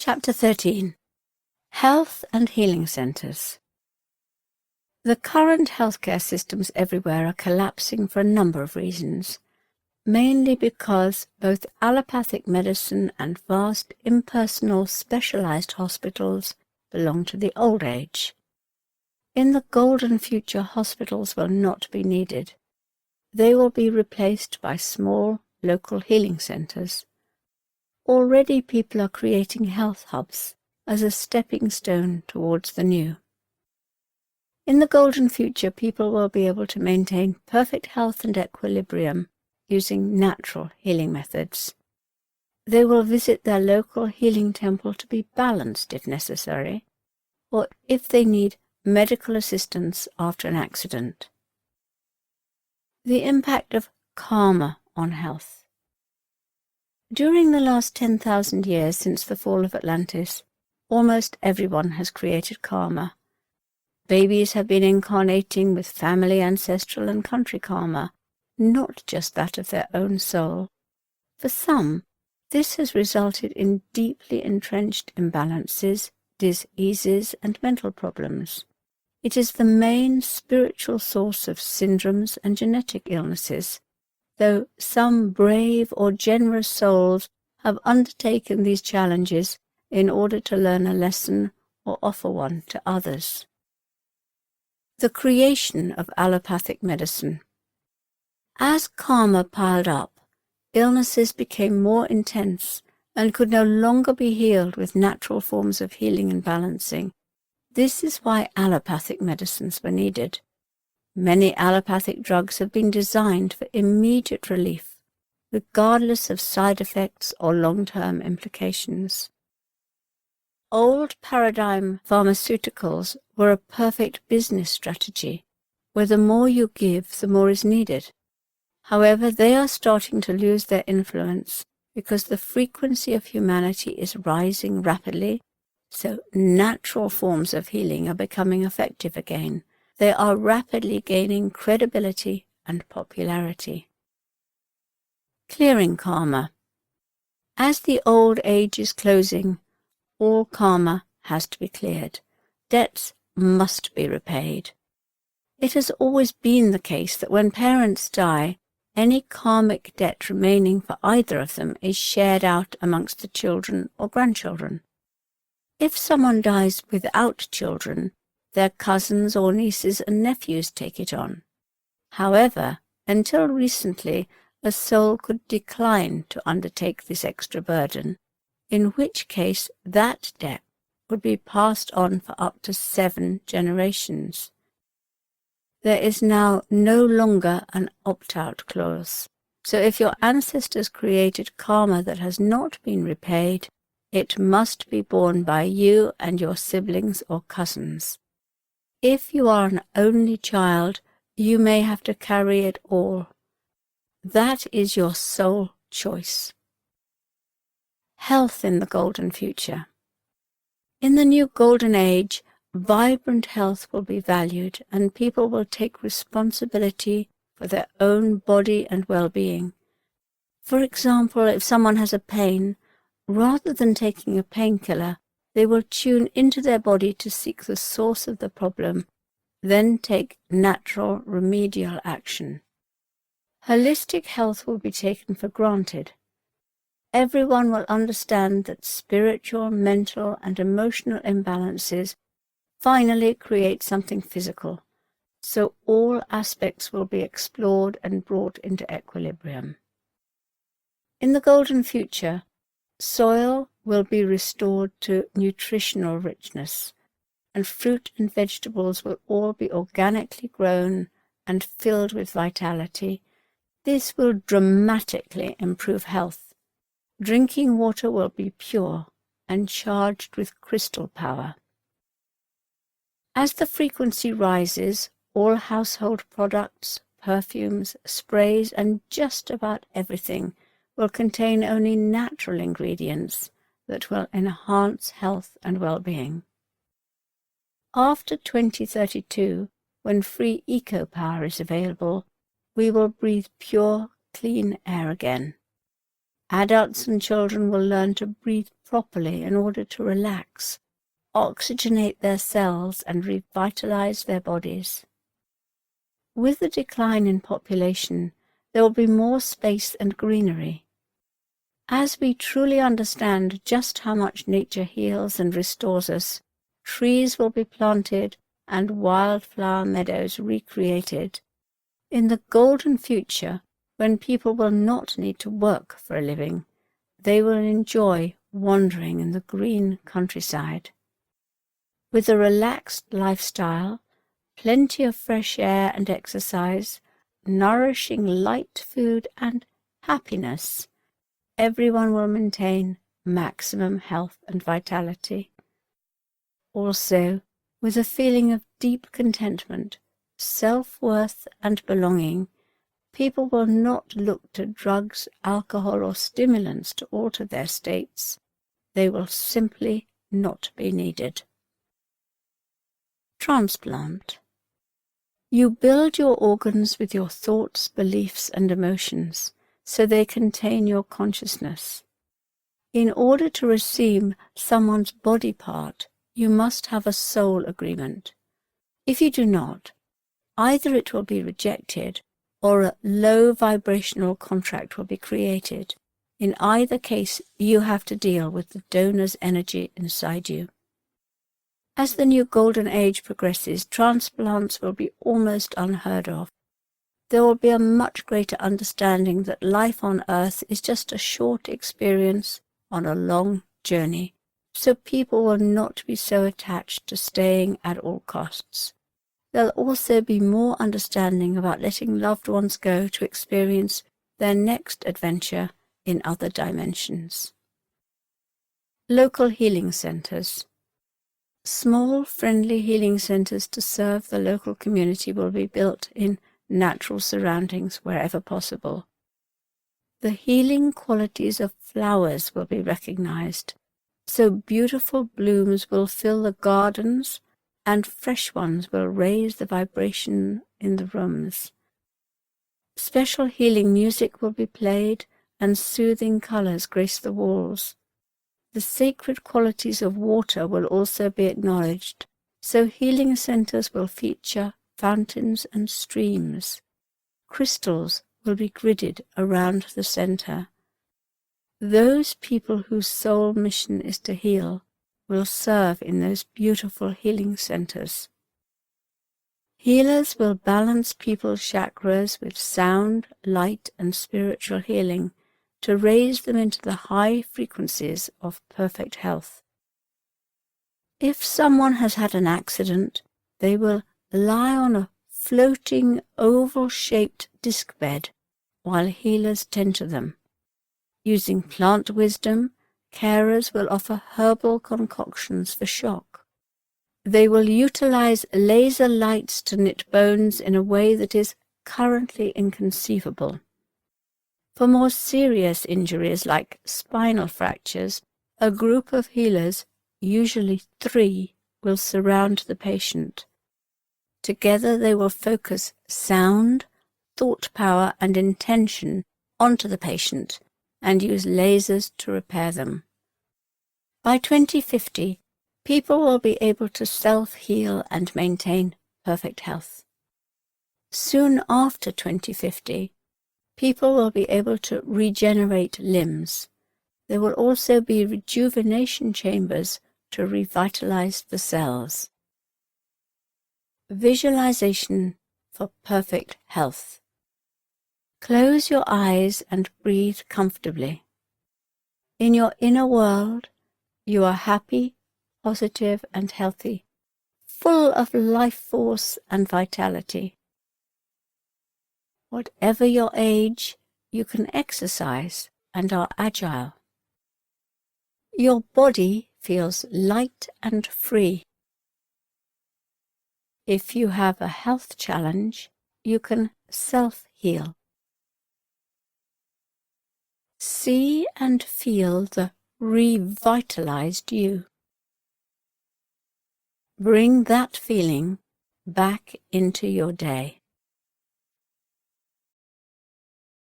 Chapter 13. Health and Healing Centres. The current healthcare systems everywhere are collapsing for a number of reasons, mainly because both allopathic medicine and vast impersonal specialized hospitals belong to the old age. In the golden future, hospitals will not be needed. They will be replaced by small local healing centres. Already people are creating health hubs as a stepping stone towards the new. In the golden future, people will be able to maintain perfect health and equilibrium using natural healing methods. They will visit their local healing temple to be balanced if necessary, or if they need medical assistance after an accident. The impact of karma on health. During the last 10,000 years since the fall of Atlantis, almost everyone has created karma. Babies have been incarnating with family, ancestral and country karma, not just that of their own soul. For some, this has resulted in deeply entrenched imbalances, diseases and mental problems. It is the main spiritual source of syndromes and genetic illnesses, though some brave or generous souls have undertaken these challenges in order to learn a lesson or offer one to others. The creation of allopathic medicine. As karma piled up, illnesses became more intense and could no longer be healed with natural forms of healing and balancing. This is why allopathic medicines were needed. Many allopathic drugs have been designed for immediate relief, regardless of side effects or long-term implications. Old paradigm pharmaceuticals were a perfect business strategy, where the more you give, the more is needed. However, they are starting to lose their influence because the frequency of humanity is rising rapidly, so natural forms of healing are becoming effective again. They are rapidly gaining credibility and popularity. Clearing karma. As the old age is closing, all karma has to be cleared. Debts must be repaid. It has always been the case that when parents die, any karmic debt remaining for either of them is shared out amongst the children or grandchildren. If someone dies without children, their cousins or nieces and nephews take it on. However, until recently, a soul could decline to undertake this extra burden, in which case that debt would be passed on for up to 7 generations. There is now no longer an opt-out clause, so if your ancestors created karma that has not been repaid, it must be borne by you and your siblings or cousins. If you are an only child, you may have to carry it all. That is your sole choice. Health in the golden future. In the new golden age, vibrant health will be valued and people will take responsibility for their own body and well-being. For example, if someone has a pain, rather than taking a painkiller, they will tune into their body to seek the source of the problem, then take natural remedial action. Holistic health will be taken for granted. Everyone will understand that spiritual, mental, and emotional imbalances finally create something physical, so all aspects will be explored and brought into equilibrium. In the golden future, soil will be restored to nutritional richness, and fruit and vegetables will all be organically grown and filled with vitality. This will dramatically improve health. Drinking water will be pure and charged with crystal power. As the frequency rises, all household products, perfumes, sprays, and just about everything will contain only natural ingredients that will enhance health and well-being. After 2032, when free eco-power is available, we will breathe pure, clean air again. Adults and children will learn to breathe properly in order to relax, oxygenate their cells, and revitalize their bodies. With the decline in population, there will be more space and greenery. As we truly understand just how much nature heals and restores us, trees will be planted and wildflower meadows recreated. In the golden future, when people will not need to work for a living, they will enjoy wandering in the green countryside. With a relaxed lifestyle, plenty of fresh air and exercise, nourishing light food and happiness, everyone will maintain maximum health and vitality. Also, with a feeling of deep contentment, self-worth and belonging, people will not look to drugs, alcohol, or stimulants to alter their states. They will simply not be needed. Transplant. You build your organs with your thoughts, beliefs, and emotions, so they contain your consciousness. In order to receive someone's body part, you must have a soul agreement. If you do not, either it will be rejected or a low vibrational contract will be created. In either case, you have to deal with the donor's energy inside you. As the new golden age progresses, transplants will be almost unheard of. There will be a much greater understanding that life on Earth is just a short experience on a long journey, so people will not be so attached to staying at all costs. There'll also be more understanding about letting loved ones go to experience their next adventure in other dimensions. Local healing centers. Small, friendly healing centers to serve the local community will be built in natural surroundings wherever possible. The healing qualities of flowers will be recognized, so beautiful blooms will fill the gardens and fresh ones will raise the vibration in the rooms. Special healing music will be played and soothing colors grace the walls. The sacred qualities of water will also be acknowledged, so healing centers will feature fountains and streams. Crystals will be gridded around the center. Those people whose sole mission is to heal will serve in those beautiful healing centers. Healers will balance people's chakras with sound, light, and spiritual healing to raise them into the high frequencies of perfect health. If someone has had an accident, they will lie on a floating oval-shaped disc bed while healers tend to them. Using plant wisdom, carers will offer herbal concoctions for shock. They will utilize laser lights to knit bones in a way that is currently inconceivable. For more serious injuries like spinal fractures, a group of healers, usually 3, will surround the patient. Together they will focus sound, thought power, and intention onto the patient and use lasers to repair them. By 2050, people will be able to self-heal and maintain perfect health. Soon after 2050, people will be able to regenerate limbs. There will also be rejuvenation chambers to revitalize the cells. Visualization for perfect health. Close your eyes and breathe comfortably. In your inner world, you are happy, positive, and healthy, full of life force and vitality. Whatever your age, you can exercise and are agile. Your body feels light and free. If you have a health challenge, you can self-heal. See and feel the revitalized you. Bring that feeling back into your day.